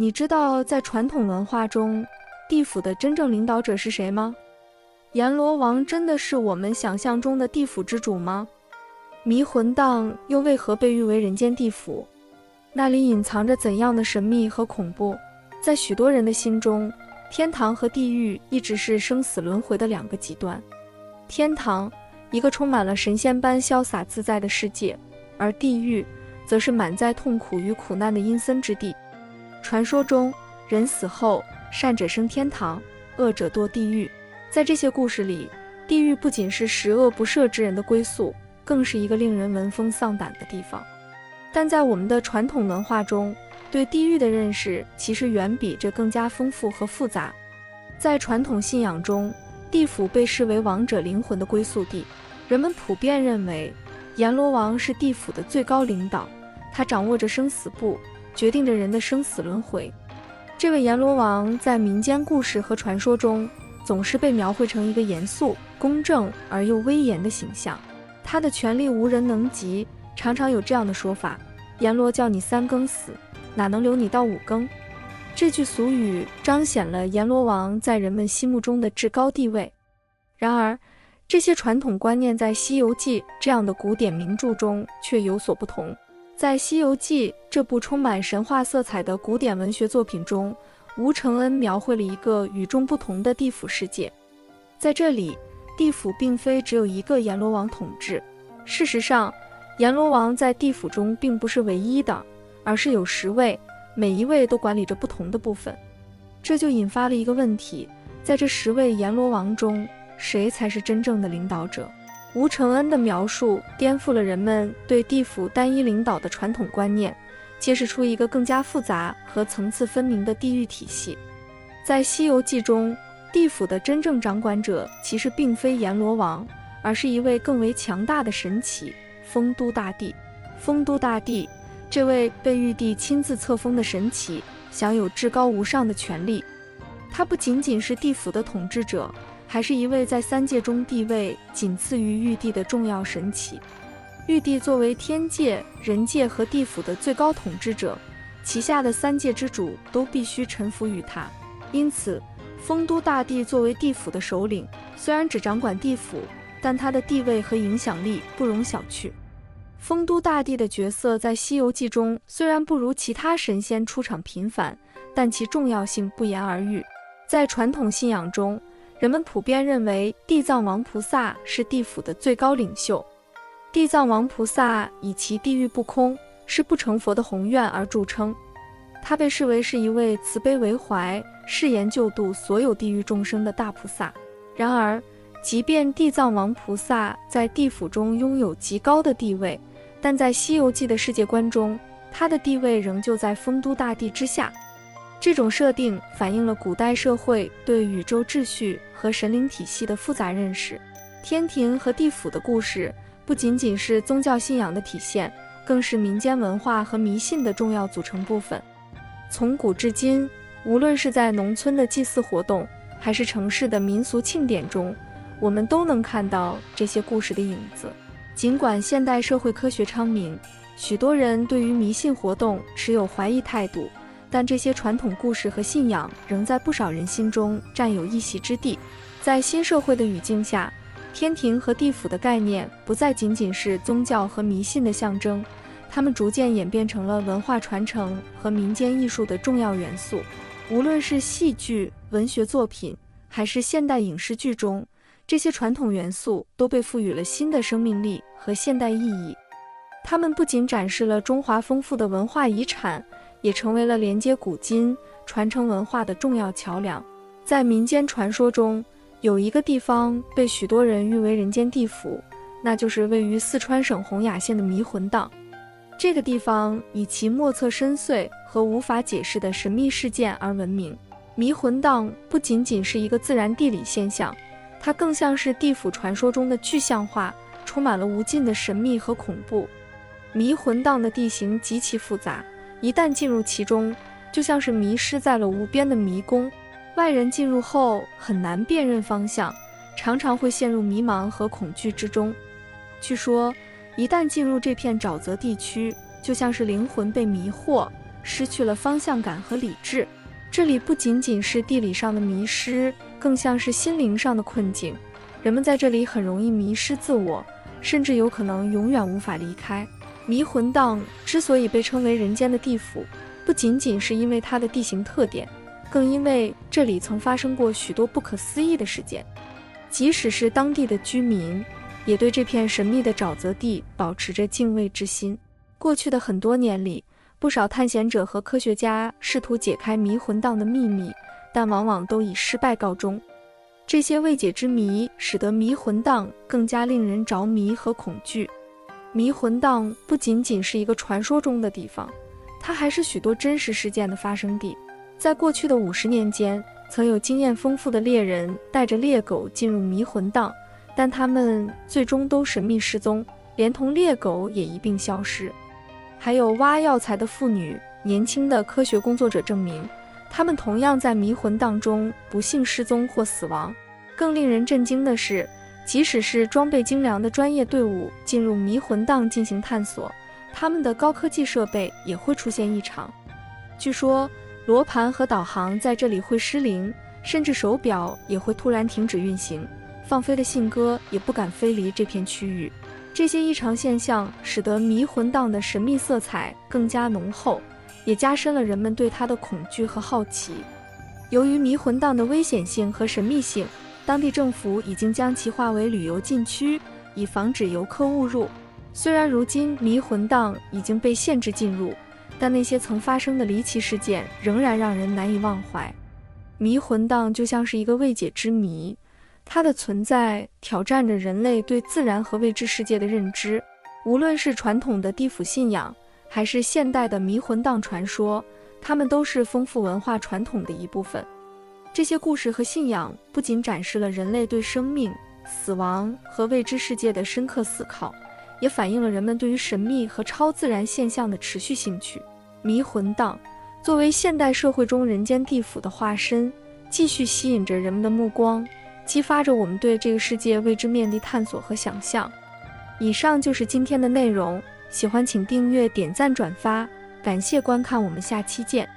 你知道在传统文化中，地府的真正领导者是谁吗？阎罗王真的是我们想象中的地府之主吗？迷魂荡又为何被誉为人间地府？那里隐藏着怎样的神秘和恐怖？在许多人的心中，天堂和地狱一直是生死轮回的两个极端。天堂，一个充满了神仙般潇洒自在的世界，而地狱，则是满载痛苦与苦难的阴森之地。传说中，人死后，善者升天堂，恶者堕地狱。在这些故事里，地狱不仅是十恶不赦之人的归宿，更是一个令人闻风丧胆的地方。但在我们的传统文化中，对地狱的认识其实远比这更加丰富和复杂。在传统信仰中，地府被视为亡者灵魂的归宿地，人们普遍认为阎罗王是地府的最高领导，他掌握着生死簿，决定着人的生死轮回。这位阎罗王在民间故事和传说中总是被描绘成一个严肃、公正而又威严的形象，他的权力无人能及，常常有这样的说法：阎罗叫你3更死，哪能留你到5更？这句俗语彰显了阎罗王在人们心目中的至高地位。然而，这些传统观念在《西游记》这样的古典名著中却有所不同。在《西游记》这部充满神话色彩的古典文学作品中，吴承恩描绘了一个与众不同的地府世界。在这里，地府并非只有一个阎罗王统治，事实上，阎罗王在地府中并不是唯一的，而是有10位，每一位都管理着不同的部分。这就引发了一个问题，在这10位阎罗王中，谁才是真正的领导者？吴承恩的描述颠覆了人们对地府单一领导的传统观念，揭示出一个更加复杂和层次分明的地狱体系。在《西游记》中，地府的真正掌管者其实并非阎罗王，而是一位更为强大的神祇——酆都大帝。酆都大帝，这位被玉帝亲自册封的神祇，享有至高无上的权力。他不仅仅是地府的统治者，还是一位在3界中地位仅次于玉帝的重要神祇。玉帝作为天界、人界和地府的最高统治者，旗下的3界之主都必须臣服于他。因此，酆都大帝作为地府的首领，虽然只掌管地府，但他的地位和影响力不容小觑。酆都大帝的角色在《西游记》中虽然不如其他神仙出场频繁，但其重要性不言而喻。在传统信仰中，人们普遍认为地藏王菩萨是地府的最高领袖。地藏王菩萨以其地狱不空，是不成佛的宏愿而著称。他被视为是一位慈悲为怀、誓言救度所有地狱众生的大菩萨。然而，即便地藏王菩萨在地府中拥有极高的地位，但在《西游记》的世界观中，他的地位仍旧在酆都大帝之下。这种设定反映了古代社会对宇宙秩序和神灵体系的复杂认识。天庭和地府的故事不仅仅是宗教信仰的体现，更是民间文化和迷信的重要组成部分。从古至今，无论是在农村的祭祀活动，还是城市的民俗庆典中，我们都能看到这些故事的影子。尽管现代社会科学昌明，许多人对于迷信活动持有怀疑态度，但这些传统故事和信仰仍在不少人心中占有一席之地。在新社会的语境下，天庭和地府的概念不再仅仅是宗教和迷信的象征，它们逐渐演变成了文化传承和民间艺术的重要元素。无论是戏剧、文学作品，还是现代影视剧中，这些传统元素都被赋予了新的生命力和现代意义。它们不仅展示了中华丰富的文化遗产，也成为了连接古今、传承文化的重要桥梁。在民间传说中，有一个地方被许多人誉为人间地府，那就是位于四川省洪雅县的迷魂荡。这个地方以其莫测深邃和无法解释的神秘事件而闻名。迷魂荡不仅仅是一个自然地理现象，它更像是地府传说中的具象化，充满了无尽的神秘和恐怖。迷魂荡的地形极其复杂，一旦进入其中，就像是迷失在了无边的迷宫，外人进入后很难辨认方向，常常会陷入迷茫和恐惧之中。据说，一旦进入这片沼泽地区，就像是灵魂被迷惑，失去了方向感和理智。这里不仅仅是地理上的迷失，更像是心灵上的困境。人们在这里很容易迷失自我，甚至有可能永远无法离开。迷魂荡之所以被称为人间的地府，不仅仅是因为它的地形特点，更因为这里曾发生过许多不可思议的事件。即使是当地的居民，也对这片神秘的沼泽地保持着敬畏之心。过去的很多年里，不少探险者和科学家试图解开迷魂荡的秘密，但往往都以失败告终。这些未解之谜使得迷魂荡更加令人着迷和恐惧。迷魂荡不仅仅是一个传说中的地方，它还是许多真实事件的发生地。在过去的50年间，曾有经验丰富的猎人带着猎狗进入迷魂荡，但他们最终都神秘失踪，连同猎狗也一并消失。还有挖药材的妇女、年轻的科学工作者证明，他们同样在迷魂荡中不幸失踪或死亡。更令人震惊的是，即使是装备精良的专业队伍进入迷魂荡进行探索，他们的高科技设备也会出现异常。据说罗盘和导航在这里会失灵，甚至手表也会突然停止运行，放飞的信鸽也不敢飞离这片区域。这些异常现象使得迷魂荡的神秘色彩更加浓厚，也加深了人们对它的恐惧和好奇。由于迷魂荡的危险性和神秘性，当地政府已经将其划为旅游禁区，以防止游客误入。虽然如今迷魂荡已经被限制进入，但那些曾发生的离奇事件仍然让人难以忘怀。迷魂荡就像是一个未解之谜，它的存在挑战着人类对自然和未知世界的认知。无论是传统的地府信仰，还是现代的迷魂荡传说，它们都是丰富文化传统的一部分。这些故事和信仰不仅展示了人类对生命、死亡和未知世界的深刻思考，也反映了人们对于神秘和超自然现象的持续兴趣。迷魂荡作为现代社会中人间地府的化身，继续吸引着人们的目光，激发着我们对这个世界未知面的探索和想象。以上就是今天的内容，喜欢请订阅、点赞、转发，感谢观看，我们下期见。